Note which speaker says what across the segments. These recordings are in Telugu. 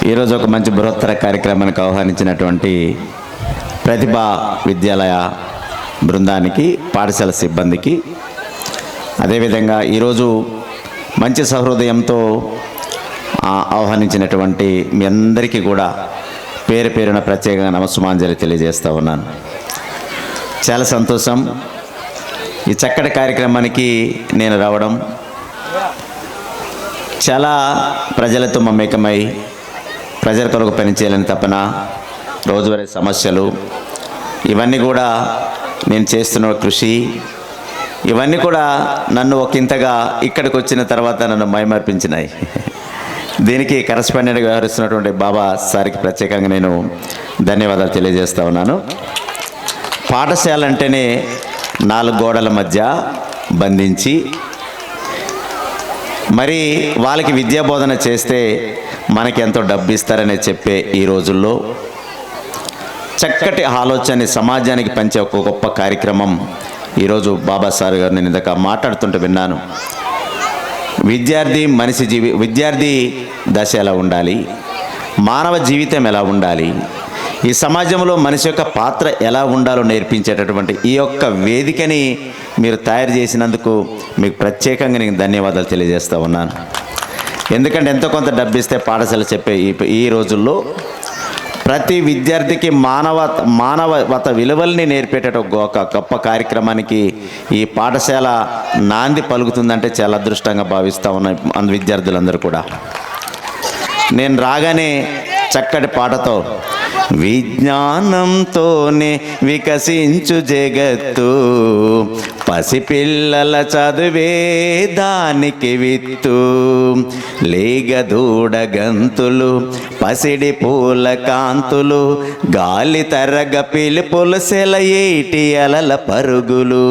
Speaker 1: ఈరోజు ఒక మంచి బృహత్తర కార్యక్రమానికి ఆహ్వానించినటువంటి ప్రతిభా విద్యాలయ బృందానికి, పాఠశాల సిబ్బందికి, అదేవిధంగా ఈరోజు మంచి సహృదయంతో ఆహ్వానించినటువంటి మీ అందరికీ కూడా పేరు పేరున ప్రత్యేకంగా నమస్సుమాంజలి తెలియజేస్తూ ఉన్నాను. చాలా సంతోషం ఈ చక్కటి కార్యక్రమానికి నేను రావడం. చాలా ప్రజలతో మమేకమై ప్రజల కొరకు పనిచేయాలని తపన, రోజువారీ సమస్యలు, ఇవన్నీ కూడా నేను చేస్తున్న కృషి, ఇవన్నీ కూడా నన్ను ఒకంతగా ఇక్కడికి వచ్చిన తర్వాత నన్ను మైమర్పించినాయి. దీనికి కరెస్పాండెంట్గా వ్యవహరిస్తున్నటువంటి బాబా సార్కి ప్రత్యేకంగా నేను ధన్యవాదాలు తెలియజేస్తూ ఉన్నాను. పాఠశాల అంటేనే 4 గోడల మధ్య బంధించి మరి వాళ్ళకి విద్యాబోధన చేస్తే మనకి ఎంతో డబ్బు ఇస్తారని చెప్పే ఈ రోజుల్లో చక్కటి ఆలోచనని సమాజానికి పంచే ఒక గొప్ప కార్యక్రమం ఈరోజు బాబా సార్ గారు నేను ఇందాక మాట్లాడుతుంటే విన్నాను. విద్యార్థి దశ ఎలా ఉండాలి, మానవ జీవితం ఎలా ఉండాలి, ఈ సమాజంలో మనిషి యొక్క పాత్ర ఎలా ఉండాలో నేర్పించేటటువంటి ఈ యొక్క వేదికని మీరు తయారు చేసినందుకు మీకు ప్రత్యేకంగా నేను ధన్యవాదాలు తెలియజేస్తూ ఉన్నాను. ఎందుకంటే ఎంతో కొంత డబ్బు ఇస్తే పాఠశాల చెప్పే ఈ రోజుల్లో ప్రతి విద్యార్థికి మానవత విలువల్ని నేర్పేట ఒక గొప్ప కార్యక్రమానికి ఈ పాఠశాల నాంది పలుకుతుందంటే చాలా అదృష్టంగా భావిస్తూ ఉన్న విద్యార్థులందరూ కూడా. నేను రాగానే చక్కటి పాటతో విజ్ఞానంతోనే వికసించు జగత్తు, పసిపిల్లల చదువే దానికి విత్తు, లేగదూడ గంతులు పసిడి పూల కాంతులు, గాలి తరగ పిలుపులు సెలయేటి అలల పరుగులు,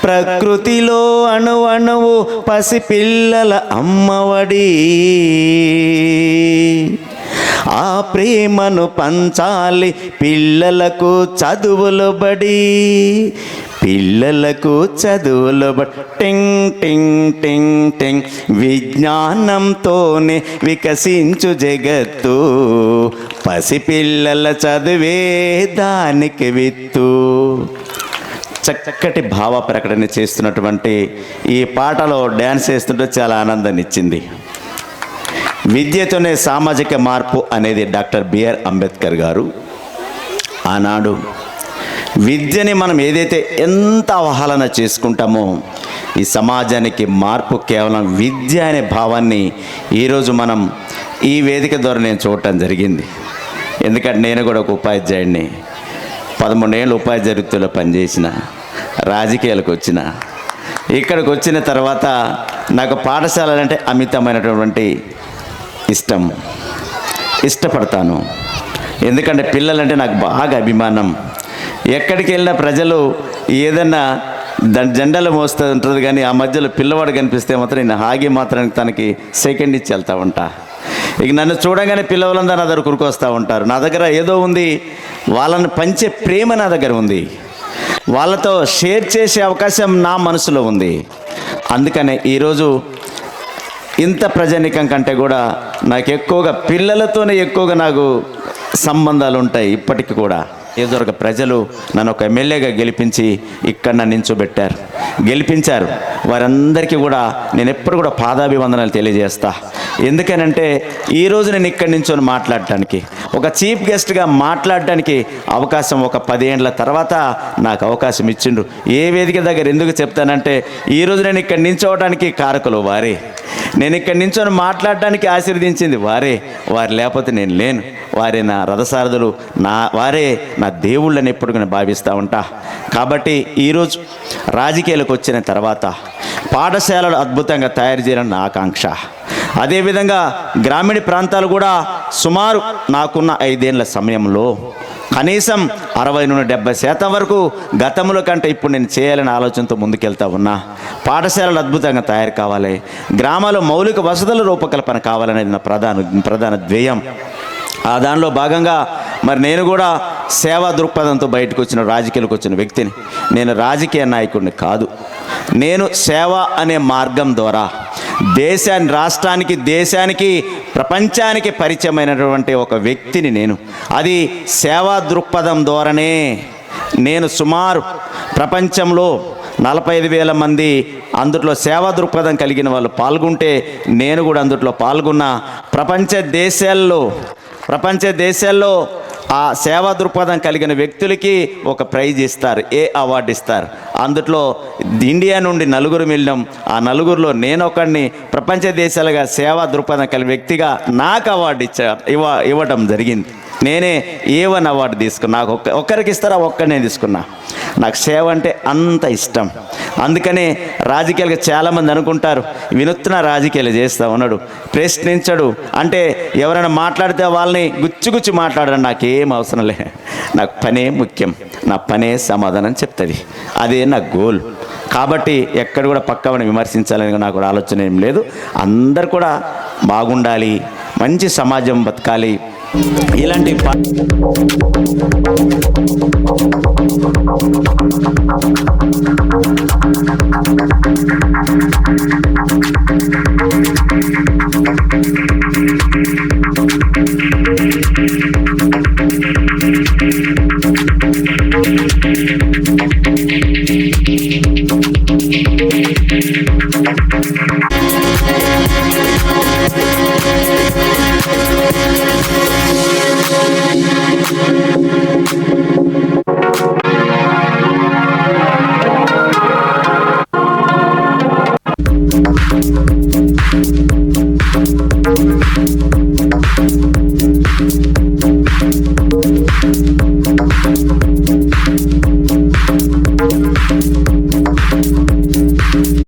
Speaker 1: ప్రకృతిలో అణువణువు పసిపిల్లల అమ్మఒడి, ఆ ప్రేమను పంచాలి పిల్లలకు చదువులు బడి, పిల్లలకు చదువులు బడి. టింగ్ టింగ్ టింగ్ టింగ్ విజ్ఞానంతోనే వికసించు జగత్తు, పసిపిల్లల చదువే దానికి విత్తు. చక్కటి భావ ప్రకటన చేస్తున్నటువంటి ఈ పాటలో డ్యాన్స్ చేస్తుంటే చాలా ఆనందాన్ని ఇచ్చింది. విద్యతోనే సామాజిక మార్పు అనేది డాక్టర్ బిఆర్ అంబేద్కర్ గారు ఆనాడు విద్యని మనం ఏదైతే ఎంత అవహేళన చేసుకుంటామో ఈ సమాజానికి మార్పు కేవలం విద్య అనే భావాన్ని ఈరోజు మనం ఈ వేదిక ద్వారా నేను చూడటం జరిగింది. ఎందుకంటే నేను కూడా ఒక ఉపాధ్యాయుడిని, 13 ఏళ్ళు ఉపాధ్యాయ వృత్తిలో పనిచేసిన, రాజకీయాలకు వచ్చిన, ఇక్కడికి వచ్చిన తర్వాత నాకు పాఠశాలలంటే అమితమైనటువంటి ఇష్టపడతాను. ఎందుకంటే పిల్లలంటే నాకు బాగా అభిమానం. ఎక్కడికి వెళ్ళినా ప్రజలు ఏదన్నా జెండాలు మోస్తూ ఉంటుంది, కానీ ఆ మధ్యలో పిల్లవాడు కనిపిస్తే మాత్రం నేను ఆగి మాత్రానికి తనకి సెకండ్ ఇచ్చి వెళ్తూ ఉంటా. ఇక నన్ను చూడగానే పిల్లలందరూ నా దగ్గర కురుకొస్తూ ఉంటారు. నా దగ్గర ఏదో ఉంది, వాళ్ళని పంచే ప్రేమ నా దగ్గర ఉంది, వాళ్ళతో షేర్ చేసే అవకాశం నా మనసులో ఉంది. అందుకనే ఈరోజు ఇంత ప్రజానికం కంటే కూడా నాకు ఎక్కువగా పిల్లలతోనే ఎక్కువగా నాకు సంబంధాలు ఉంటాయి. ఇప్పటికీ కూడా ఏదో ఒక ప్రజలు నన్ను ఒక ఎమ్మెల్యేగా గెలిపించి ఇక్కడ నన్ను గెలిపించారు. వారందరికీ కూడా నేను ఎప్పుడు కూడా పాదాభివందనాలు తెలియజేస్తా. ఎందుకనంటే ఈరోజు నేను ఇక్కడి నుంచొని మాట్లాడటానికి, ఒక చీఫ్ గెస్ట్గా మాట్లాడటానికి అవకాశం ఒక 10 ఏళ్ళ తర్వాత నాకు అవకాశం ఇచ్చిండు. ఏ వేదిక దగ్గర ఎందుకు చెప్తానంటే ఈరోజు నేను ఇక్కడ నించోవడానికి కారకులు వారే, నేను ఇక్కడ నించొని మాట్లాడటానికి ఆశీర్వదించింది వారే. వారు లేకపోతే నేను లేను. వారే నా రథసారథులు, వారే నా దేవుళ్ళని ఎప్పుడు నేను భావిస్తూ ఉంటా. కాబట్టి ఈరోజు రాజకీయాలకు వచ్చిన తర్వాత పాఠశాలలు అద్భుతంగా తయారు చేయాలని నా ఆకాంక్ష. అదేవిధంగా గ్రామీణ ప్రాంతాలు కూడా సుమారు నాకున్న 5 ఏళ్ల సమయంలో కనీసం 60 నుండి 70% వరకు గతంలో కంటే ఇప్పుడు నేను చేయాలనే ఆలోచనతో ముందుకెళ్తా ఉన్నా. పాఠశాలలు అద్భుతంగా తయారు కావాలి, గ్రామాల్లో మౌలిక వసతుల రూపకల్పన కావాలనేది నా ప్రధాన ధ్యేయం. ఆ దానిలో భాగంగా మరి నేను కూడా సేవా దృక్పథంతో బయటకు వచ్చిన, రాజకీయాలకు వచ్చిన వ్యక్తిని. నేను రాజకీయ నాయకుడిని కాదు, నేను సేవ అనే మార్గం ద్వారా రాష్ట్రానికి, దేశానికి, ప్రపంచానికి పరిచయమైనటువంటి ఒక వ్యక్తిని నేను. అది సేవా దృక్పథం ద్వారానే. నేను సుమారు ప్రపంచంలో 45,000 మంది అందుట్లో సేవా దృక్పథం కలిగిన వాళ్ళు పాల్గొంటే నేను కూడా అందుట్లో పాల్గొన్న. ప్రపంచ దేశాల్లో ఆ సేవా దృక్పథం కలిగిన వ్యక్తులకి ఒక ప్రైజ్ ఇస్తారు, అవార్డు ఇస్తారు. అందుట్లో ఇండియా నుండి 4 వెళ్ళాం. ఆ 4లో నేను ఒకడిని ప్రపంచ దేశాలుగా సేవా దృక్పథం కలిగిన వ్యక్తిగా నాకు అవార్డు ఇవ్వడం జరిగింది. నేనే A1 అవార్డు తీసుకున్నా. నాకు ఒక్కరికి ఇస్తారా, ఒక్కరినే తీసుకున్నా. నాకు సేవ అంటే అంత ఇష్టం. అందుకనే రాజకీయాలుగా చాలామంది అనుకుంటారు వినూత్న రాజకీయాలు చేస్తా ఉన్నాడు, ప్రశ్నించడు, అంటే ఎవరైనా మాట్లాడితే వాళ్ళని గుచ్చి మాట్లాడడం నాకేం అవసరం లే. నాకు పనే ముఖ్యం, నా పనే సమాధానం చెప్తుంది. అదే నా గోల్. కాబట్టి ఎక్కడ కూడా పక్కవని విమర్శించాలని నాకు ఆలోచన ఏం లేదు. అందరు కూడా బాగుండాలి, మంచి సమాజం బతకాలి. ఇలాంటి